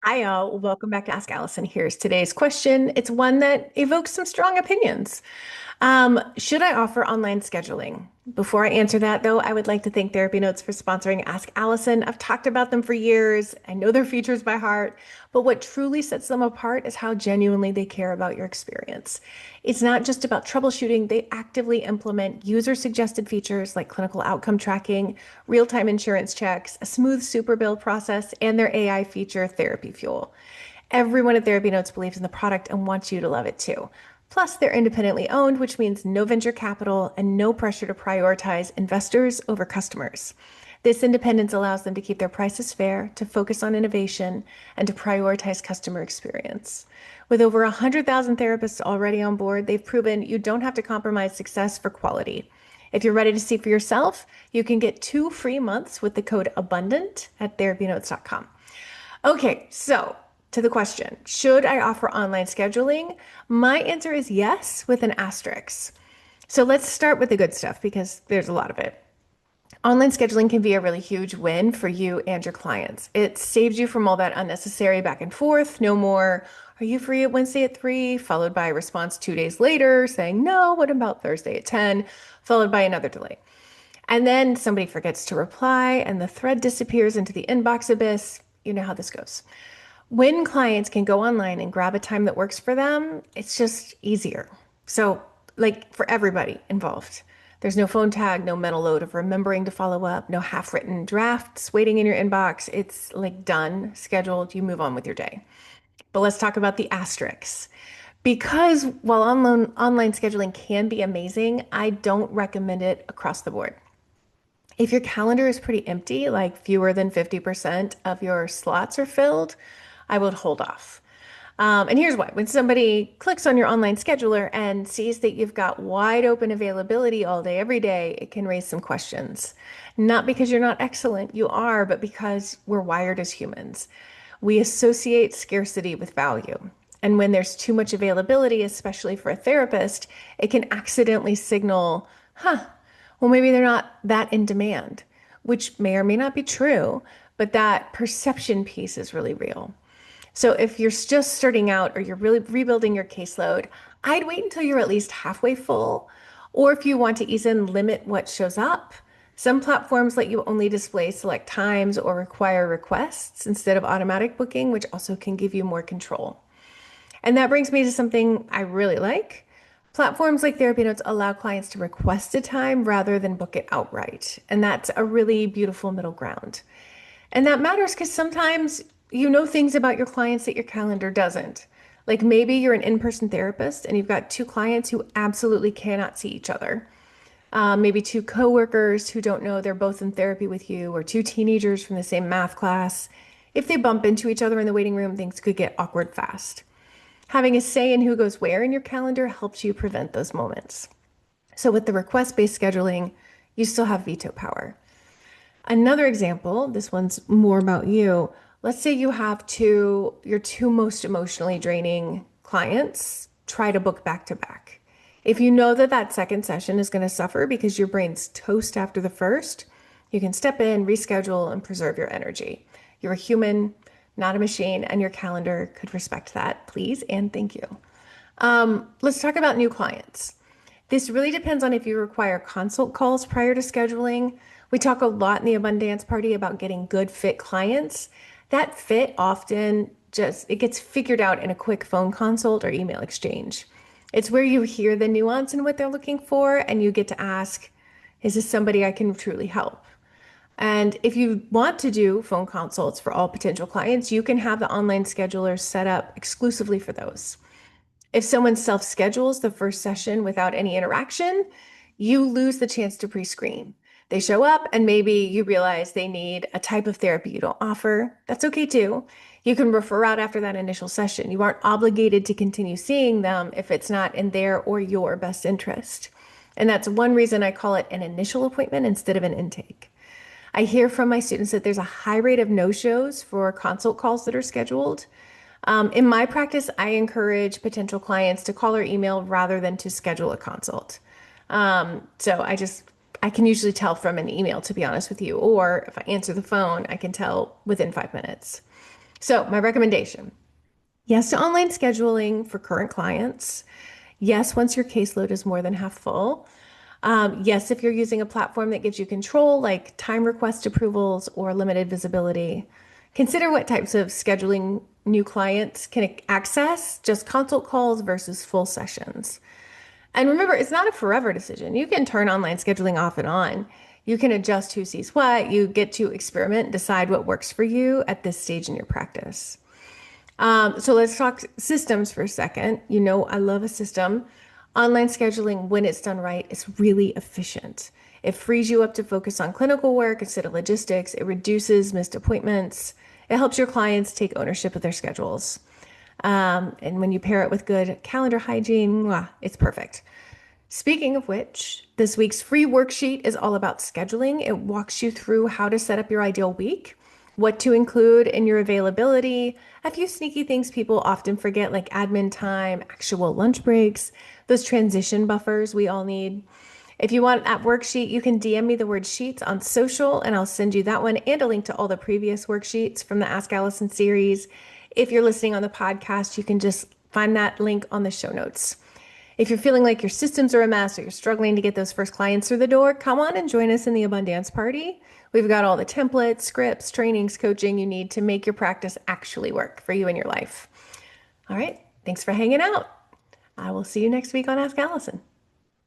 Hi, all. Welcome back to Ask Allison. Here's today's question. It's one that evokes some strong opinions. Should I offer online scheduling? Before I answer that, though, I would like to thank Therapy Notes for sponsoring Ask Allison. I've talked about them for years. I know their features by heart, but what truly sets them apart is how genuinely they care about your experience. It's not just about troubleshooting, they actively implement user suggested features like clinical outcome tracking, real time insurance checks, a smooth super bill process, and their AI feature, Therapy Fuel. Everyone at Therapy Notes believes in the product and wants you to love it too. Plus, they're independently owned, which means no venture capital and no pressure to prioritize investors over customers. This independence allows them to keep their prices fair, to focus on innovation, and to prioritize customer experience. With over 100,000 therapists already on board, they've proven you don't have to compromise success for quality. If you're ready to see for yourself, you can get 2 free months with the code ABUNDANT at therapynotes.com. Okay, so to the question, should I offer online scheduling? My answer is yes, with an asterisk. So let's start with the good stuff because there's a lot of it. Online scheduling can be a really huge win for you and your clients. It saves you from all that unnecessary back and forth. No more, are you free at Wednesday at 3? Followed by a response 2 days later saying, no, what about Thursday at 10? Followed by another delay. And then somebody forgets to reply and the thread disappears into the inbox abyss. You know how this goes. When clients can go online and grab a time that works for them, it's just easier. So, like for everybody involved, there's no phone tag, no mental load of remembering to follow up, no half written drafts waiting in your inbox. It's like done, scheduled, you move on with your day. But let's talk about the asterisks. Because while online scheduling can be amazing, I don't recommend it across the board. If your calendar is pretty empty, like fewer than 50% of your slots are filled, I would hold off. And here's why. When somebody clicks on your online scheduler and sees that you've got wide open availability all day, every day, it can raise some questions. Not because you're not excellent, you are, but because we're wired as humans. We associate scarcity with value. And when there's too much availability, especially for a therapist, it can accidentally signal, well, maybe they're not that in demand, which may or may not be true, but that perception piece is really real. So if you're just starting out or you're really rebuilding your caseload, I'd wait until you're at least halfway full. Or if you want to ease in, limit what shows up. Some platforms let you only display select times or require requests instead of automatic booking, which also can give you more control. And that brings me to something I really like. Platforms like Therapy Notes allow clients to request a time rather than book it outright. And that's a really beautiful middle ground. And that matters because sometimes you know things about your clients that your calendar doesn't. Like maybe you're an in-person therapist and you've got two clients who absolutely cannot see each other. Maybe two coworkers who don't know they're both in therapy with you, or two teenagers from the same math class. If they bump into each other in the waiting room, things could get awkward fast. Having a say in who goes where in your calendar helps you prevent those moments. So with the request-based scheduling, you still have veto power. Another example, this one's more about you. Let's say you have your two most emotionally draining clients, try to book back to back. If you know that that second session is going to suffer because your brain's toast after the first, you can step in, reschedule, and preserve your energy. You're a human, not a machine, and your calendar could respect that, please, and thank you. Let's talk about new clients. This really depends on if you require consult calls prior to scheduling. We talk a lot in the Abundance Party about getting good fit clients. That fit often just it gets figured out in a quick phone consult or email exchange. It's where you hear the nuance in what they're looking for and you get to ask, is this somebody I can truly help? And if you want to do phone consults for all potential clients, you can have the online scheduler set up exclusively for those. If someone self-schedules the first session without any interaction, you lose the chance to pre-screen. They show up and maybe you realize they need a type of therapy you don't offer. That's okay too. You can refer out after that initial session. You aren't obligated to continue seeing them if it's not in their or your best interest. And that's one reason I call it an initial appointment instead of an intake. I hear from my students that there's a high rate of no-shows for consult calls that are scheduled. In my practice, I encourage potential clients to call or email rather than to schedule a consult. I can usually tell from an email, to be honest with you, or if I answer the phone, I can tell within 5 minutes. So, my recommendation: yes to online scheduling for current clients. Yes, once your caseload is more than half full. Yes, if you're using a platform that gives you control, like time request approvals or limited visibility. Consider what types of scheduling new clients can access, just consult calls versus full sessions. And remember, it's not a forever decision. You can turn online scheduling off and on. You can adjust who sees what. You get to experiment, decide what works for you at this stage in your practice. So let's talk systems for a second. You know, I love a system. Online scheduling, when it's done right, is really efficient. It frees you up to focus on clinical work instead of logistics. It reduces missed appointments. It helps your clients take ownership of their schedules. And when you pair it with good calendar hygiene, it's perfect. Speaking of which, this week's free worksheet is all about scheduling. It walks you through how to set up your ideal week, what to include in your availability, a few sneaky things people often forget, like admin time, actual lunch breaks, those transition buffers we all need. If you want that worksheet, you can DM me the word sheets on social and I'll send you that one and a link to all the previous worksheets from the Ask Allison series. If you're listening on the podcast, you can just find that link on the show notes. If you're feeling like your systems are a mess or you're struggling to get those first clients through the door, come on and join us in the Abundance Party. We've got all the templates, scripts, trainings, coaching you need to make your practice actually work for you and your life. All right, thanks for hanging out. I will see you next week on Ask Allison.